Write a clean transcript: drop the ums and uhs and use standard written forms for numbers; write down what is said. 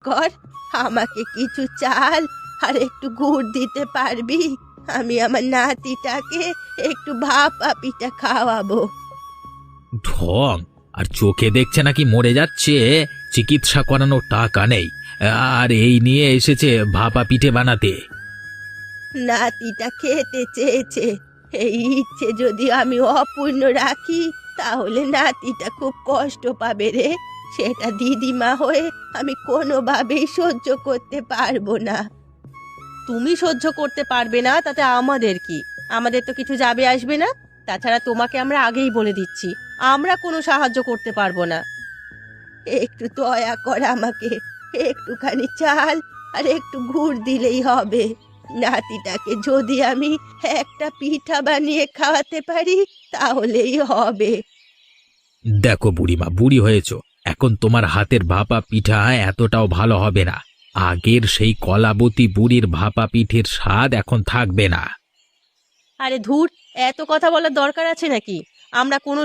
কর, আমাকে কিছু চাল আর একটু গুড় দিতে পারবি? আমি আমার নাতিটাকে একটু ভাপা পিঠা খাওয়াবো। ঢং! আর চোখে দেখছে নাকি মরে যাচ্ছে, চিকিৎসা করানোর টাকা নেই, আর এই নিয়ে এসেছে ভাপা পিঠে বানাতে। নাতিটা খেতে চেয়েছে, এই ইচ্ছে যদি আমি অপূর্ণ রাখি তাহলে নাতিটা খুব কষ্ট পাবে রে। সেটা দিদিমা হয়ে আমি কোনোভাবেই সহ্য করতে পারবো না। তুমি সহ্য করতে পারবে না তাতে আমাদের কি? আমাদের তো কিছু যাবে আসবে না। তাছাড়া তোমাকে আমরা আগেই বলে দিচ্ছি, আমরা কোনো সাহায্য করতে পারবো না। একটু দয়া কর আমাকে, একটুখানি চাল আর একটু গুড় দিলেই হবে। নাতিটাকে যদি আমি একটা পিঠা বানিয়ে খাওয়াতে পারি তাহলেই হবে। দেখো বুড়িমা, বুড়ি হয়েছ, এখন তোমার হাতের ভাপা পিঠা এতটাও ভালো হবে না। আগের সেই কলাবতী বুড়ির ভাপা পিঠের স্বাদ এখন থাকবে না। আরে ধুর, এত কথা বলার দরকার আছে নাকি? আমরা কোনো